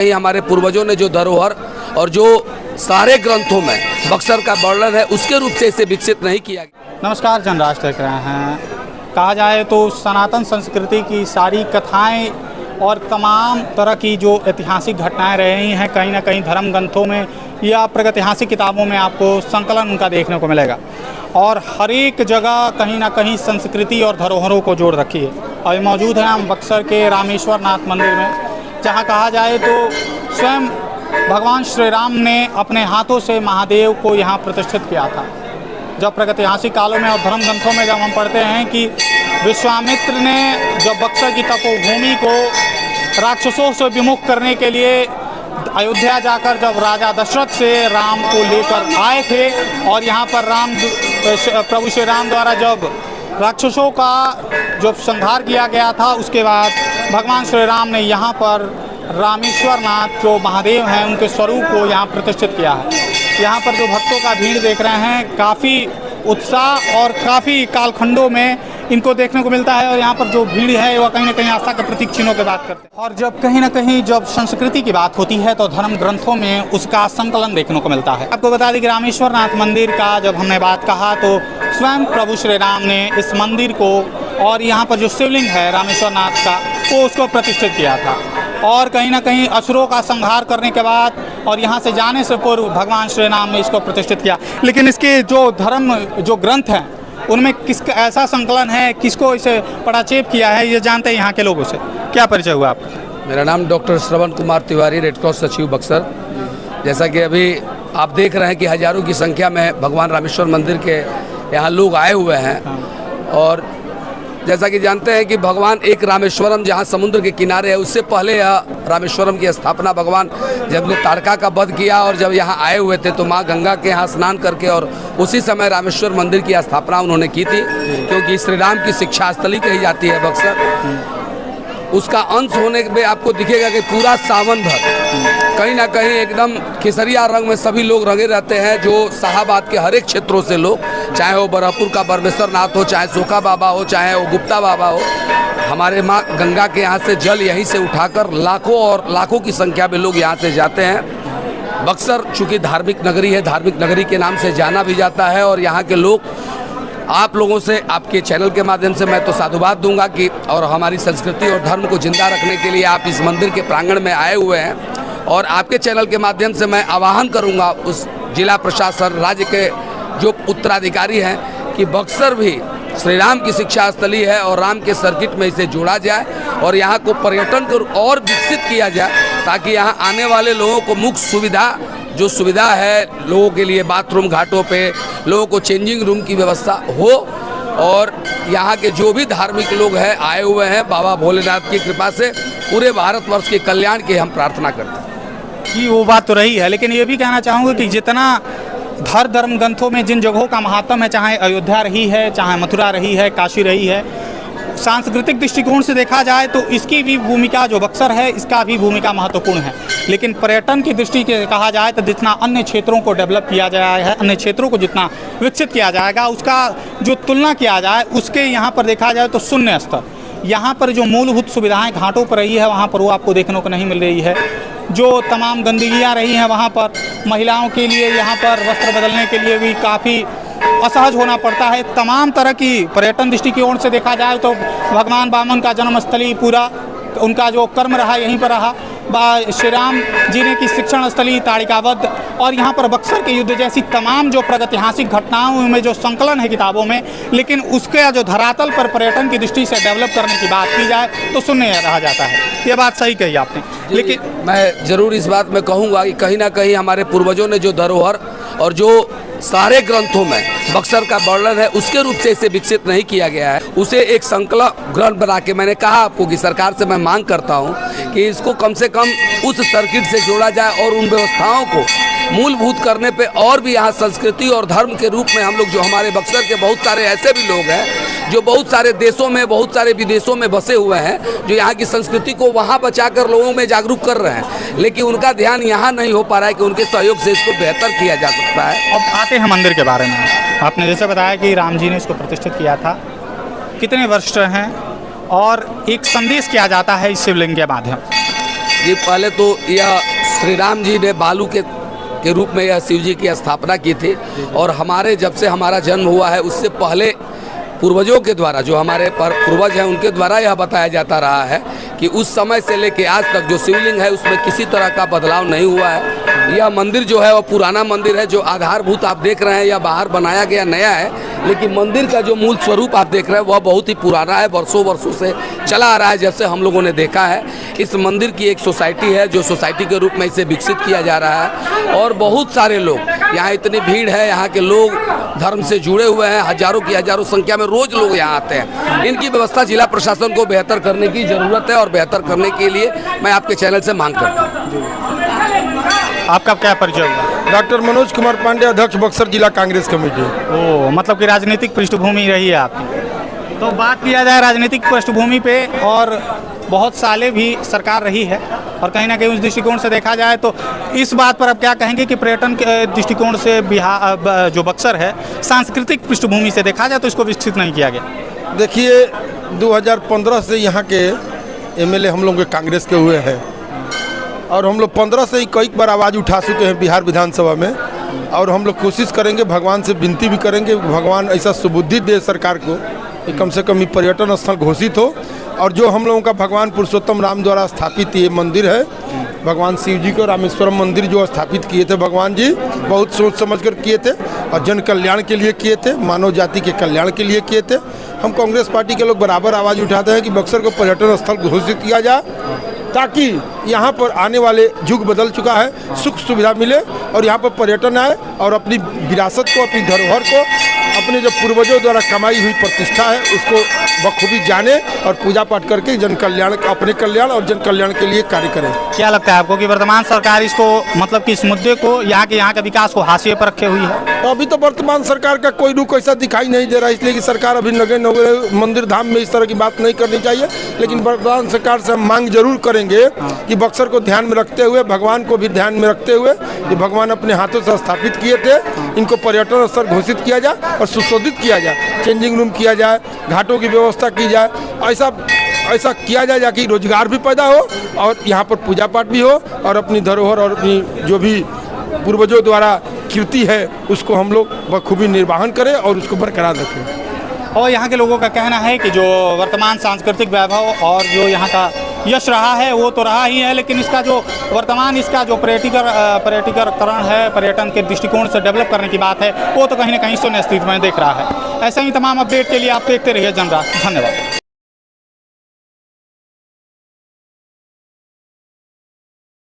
हमारे पूर्वजों ने जो धरोहर और जो सारे ग्रंथों में बक्सर का वर्णन है उसके रूप से इसे विकसित नहीं किया गया। नमस्कार, जनराष्ट्र देख रहे हैं। कहा जाए तो सनातन संस्कृति की सारी कथाएं और तमाम तरह की जो ऐतिहासिक घटनाएं रही हैं कहीं ना कहीं धर्म ग्रंथों में या प्रागैतिहासिक किताबों में आपको संकलन उनका देखने को मिलेगा और हर एक जगह कहीं ना कहीं संस्कृति और धरोहरों को जोड़ रखी है। अभी मौजूद हैं हम बक्सर के रामेश्वर नाथ मंदिर में, जहां कहा जाए तो स्वयं भगवान श्री राम ने अपने हाथों से महादेव को यहाँ प्रतिष्ठित किया था। जब प्रागैतिहासिक कालों में और धर्म ग्रंथों में जब हम पढ़ते हैं कि विश्वामित्र ने जब बक्सर की तपोभूमि को राक्षसों से विमुख करने के लिए अयोध्या जाकर जब राजा दशरथ से राम को लेकर आए थे और यहाँ पर प्रभु श्री राम द्वारा जब राक्षसों का जब संहार किया गया था, उसके बाद भगवान श्री राम ने यहाँ पर रामेश्वर नाथ जो महादेव हैं उनके स्वरूप को यहाँ प्रतिष्ठित किया है। यहाँ पर जो भक्तों का भीड़ देख रहे हैं, काफ़ी उत्साह और काफ़ी कालखंडों में इनको देखने को मिलता है और यहाँ पर जो भीड़ है वह कहीं ना कहीं आस्था के प्रतीक चिन्हों की बात करते हैं। और जब कहीं ना कहीं जब संस्कृति की बात होती है तो धर्म ग्रंथों में उसका संकलन देखने को मिलता है। आपको बता दें कि रामेश्वर नाथ मंदिर का जब हमने बात कहा तो स्वयं प्रभु श्री राम ने इस मंदिर को और यहाँ पर जो शिवलिंग है रामेश्वर नाथ का वो उसको प्रतिष्ठित किया था और कहीं ना कहीं असुरों का संहार करने के बाद और यहाँ से जाने से पूर्व भगवान श्री राम ने इसको प्रतिष्ठित किया। लेकिन इसके जो धर्म जो ग्रंथ हैं उनमें किसका ऐसा संकलन है, किसको इसे पटाक्षेप किया है, ये जानते हैं यहाँ के लोगों से। क्या परिचय हुआ आपका? मेरा नाम doctor Shravan Kumar Tiwari, red cross सचिव बक्सर। जैसा कि अभी आप देख रहे हैं कि हजारों की संख्या में भगवान रामेश्वर मंदिर के यहाँ लोग आए हुए हैं और जैसा कि जानते हैं कि भगवान एक रामेश्वरम जहाँ समुद्र के किनारे है, उससे पहले यह रामेश्वरम की स्थापना भगवान जब ने तारका का वध किया और जब यहाँ आए हुए थे तो माँ गंगा के यहाँ स्नान करके और उसी समय रामेश्वर मंदिर की स्थापना उन्होंने की थी, क्योंकि श्री राम की शिक्षा स्थली कही जाती है बक्सर। उसका अंश होने पे आपको दिखेगा कि पूरा सावन भर कहीं ना कहीं एकदम केसरिया रंग में सभी लोग रंगे रहते हैं, जो शाहाबाद के हर एक क्षेत्रों से लोग, चाहे वो बरहपुर का बरमेश्वर नाथ हो, चाहे सोखा बाबा हो, चाहे वो गुप्ता बाबा हो, हमारे माँ गंगा के यहाँ से जल यहीं से उठाकर लाखों और लाखों की संख्या में लोग यहाँ से जाते हैं। बक्सर चूँकि धार्मिक नगरी है, धार्मिक नगरी के नाम से जाना भी जाता है और यहाँ के लोग, आप लोगों से, आपके चैनल के माध्यम से मैं तो साधुवाद दूंगा कि और हमारी संस्कृति और धर्म को जिंदा रखने के लिए आप इस मंदिर के प्रांगण में आए हुए हैं और आपके चैनल के माध्यम से मैं आह्वान करूंगा उस जिला प्रशासन, राज्य के जो उत्तराधिकारी हैं कि बक्सर भी श्री राम की शिक्षा स्थली है और राम के सर्किट में इसे जोड़ा जाए और यहाँ को पर्यटन को और विकसित किया जाए, ताकि यहाँ आने वाले लोगों को मुख्य सुविधा जो सुविधा है लोगों के लिए, बाथरूम घाटों पे लोगों को चेंजिंग रूम की व्यवस्था हो और यहाँ के जो भी धार्मिक लोग हैं आए हुए हैं, बाबा भोलेनाथ की कृपा से पूरे भारतवर्ष के कल्याण की हम प्रार्थना करते हैं। जी, वो बात तो रही है, लेकिन ये भी कहना चाहूँगा कि जितना धर्म ग्रंथों में जिन जगहों का महात्म है, चाहे अयोध्या रही है, चाहे मथुरा रही है, काशी रही है, सांस्कृतिक दृष्टिकोण से देखा जाए तो इसकी भी भूमिका जो बक्सर है इसका भी भूमिका महत्वपूर्ण है। लेकिन पर्यटन की दृष्टि से कहा जाए तो जितना अन्य क्षेत्रों को डेवलप किया जाए है, अन्य क्षेत्रों को जितना विकसित किया जाएगा, उसका जो तुलना किया जाए उसके यहाँ पर देखा जाए तो शून्य स्तर। यहाँ पर जो मूलभूत सुविधाएं घाटों पर रही है वहाँ पर वो आपको देखने को नहीं मिल रही है। जो तमाम गंदगियाँ रही हैं वहाँ पर महिलाओं के लिए यहाँ पर वस्त्र बदलने के लिए भी काफ़ी असहज होना पड़ता है। तमाम तरह की पर्यटन दृष्टिकोण से देखा जाए तो भगवान वामन का जन्मस्थली पूरा उनका जो कर्म रहा यहीं पर रहा, श्री राम जी ने की शिक्षण स्थली ताड़िकाबद्ध और यहाँ पर बक्सर के युद्ध जैसी तमाम जो प्रागैतिहासिक घटनाओं में जो संकलन है किताबों में, लेकिन उसके जो धरातल पर पर्यटन की दृष्टि से डेवलप करने की बात की जाए तो शून्य रहा जाता है। ये बात सही कही आपने। लेकिन मैं ज़रूर इस बात में कहूँगा कि कहीं ना कहीं हमारे पूर्वजों ने जो धरोहर और जो सारे ग्रंथों में बक्सर का वर्णन है उसके रूप से इसे विकसित नहीं किया गया है, उसे एक संकलन ग्रंथ बना के, मैंने कहा आपको कि सरकार से मैं मांग करता हूं कि इसको कम से कम उस सर्किट से जोड़ा जाए और उन व्यवस्थाओं को मूलभूत करने पे और भी यहाँ संस्कृति और धर्म के रूप में हम लोग, जो हमारे बक्सर के बहुत सारे ऐसे भी लोग हैं जो बहुत सारे देशों में, बहुत सारे विदेशों में बसे हुए हैं, जो यहाँ की संस्कृति को वहाँ बचाकर लोगों में जागरूक कर रहे हैं, लेकिन उनका ध्यान यहाँ नहीं हो पा रहा है कि उनके सहयोग से इसको बेहतर किया जा सकता है। अब आते हैं मंदिर के बारे में। आपने जैसे बताया कि राम जी ने इसको प्रतिष्ठित किया था, कितने वर्ष हैं और एक संदेश किया जाता है इस शिवलिंग के माध्यम। जी पहले तो यह श्री राम जी ने बालू के रूप में यह शिव जी की स्थापना की थी और हमारे जब से हमारा जन्म हुआ है उससे पहले पूर्वजों के द्वारा जो हमारे पूर्वज हैं उनके द्वारा यह बताया जाता रहा है कि उस समय से लेकर आज तक जो शिवलिंग है उसमें किसी तरह का बदलाव नहीं हुआ है। यह मंदिर जो है वो पुराना मंदिर है, जो आधारभूत आप देख रहे हैं या बाहर बनाया गया नया है, लेकिन मंदिर का जो मूल स्वरूप आप देख रहे हैं वह बहुत ही पुराना है, वर्षों से चला आ रहा है। जब से हम लोगों ने देखा है इस मंदिर की एक सोसाइटी है जो सोसाइटी के रूप में इसे विकसित किया जा रहा है और बहुत सारे लोग यहाँ, इतनी भीड़ है, यहाँ के लोग धर्म से जुड़े हुए हैं, हजारों की हजारों संख्या में रोज लोग यहाँ आते हैं। इनकी व्यवस्था जिला प्रशासन को बेहतर करने की ज़रूरत है और बेहतर करने के लिए मैं आपके चैनल से मांग करता हूँ। आपका क्या परिचय होगा? डॉक्टर मनोज कुमार पांडे, अध्यक्ष बक्सर जिला कांग्रेस कमेटी। ओ, मतलब कि राजनीतिक पृष्ठभूमि रही है आपकी। तो बात किया जाए राजनीतिक पृष्ठभूमि पे, और बहुत सालें भी सरकार रही है और कहीं ना कहीं उस दृष्टिकोण से देखा जाए तो इस बात पर आप क्या कहेंगे कि पर्यटन के दृष्टिकोण से बिहार जो बक्सर है सांस्कृतिक पृष्ठभूमि से देखा जाए तो इसको विकसित नहीं किया गया? देखिए 2015 से यहाँ के एमएलए हम लोग कांग्रेस के हुए हैं और हम लोग 15 से ही कई बार आवाज़ उठा चुके हैं बिहार विधानसभा में, और हम लोग कोशिश करेंगे, भगवान से विनती भी करेंगे, भगवान ऐसा सुबुद्धि दे सरकार को कि कम से कम ये पर्यटन स्थल घोषित हो। और जो हम लोगों का भगवान पुरुषोत्तम राम द्वारा स्थापित ये मंदिर है, भगवान शिव जी को रामेश्वरम मंदिर जो स्थापित किए थे भगवान जी, बहुत सोच समझ कर किए थे और जन कल्याण के लिए किए थे, मानव जाति के कल्याण के लिए किए थे। हम कांग्रेस पार्टी के लोग बराबर आवाज़ उठाते हैं कि बक्सर को पर्यटन स्थल घोषित किया जाए ताकि यहाँ पर आने वाले युग बदल चुका है, सुख सुविधा मिले और यहाँ पर पर्यटन आए और अपनी विरासत को, अपनी धरोहर को, अपने जो पूर्वजों द्वारा कमाई हुई प्रतिष्ठा है उसको बखूबी जाने और पूजा पाठ करके जन कल्याण, अपने कल्याण और जन कल्याण के लिए कार्य करें। क्या लगता है आपको कि वर्तमान सरकार इसको, मतलब कि इस मुद्दे को, यहाँ के विकास को हाशिए पर रखे हुई है? अभी तो वर्तमान सरकार का कोई रुख ऐसा दिखाई नहीं दे रहा, इसलिए कि सरकार अभी नगर मंदिर धाम में इस तरह की बात नहीं करनी चाहिए। लेकिन वर्तमान सरकार से हम मांग जरूर करेंगे कि बक्सर को ध्यान में रखते हुए, भगवान को भी ध्यान में रखते हुए, जो भगवान अपने हाथों से स्थापित किए थे, इनको पर्यटन स्थल घोषित किया जाए और सुशोभित किया जाए, चेंजिंग रूम किया जाए, घाटों की व्यवस्था की जाए, ऐसा किया जाए जाकि रोजगार भी पैदा हो और यहाँ पर पूजा पाठ भी हो और अपनी धरोहर और अपनी जो भी पूर्वजों द्वारा कीर्ति है उसको हम लोग बखूबी निर्वाहन करें और उसको बरकरार रखें। और यहाँ के लोगों का कहना है कि जो वर्तमान सांस्कृतिक वैभव और जो यहाँ का यश रहा है वो तो रहा ही है, लेकिन इसका जो वर्तमान इसका जो पर्यटकीकरण है, पर्यटन के दृष्टिकोण से डेवलप करने की बात है, वो तो कहीं ना कहीं शून्य स्थिति में देख रहा है। ऐसे ही तमाम अपडेट के लिए आप देखते रहिए जनराज। धन्यवाद।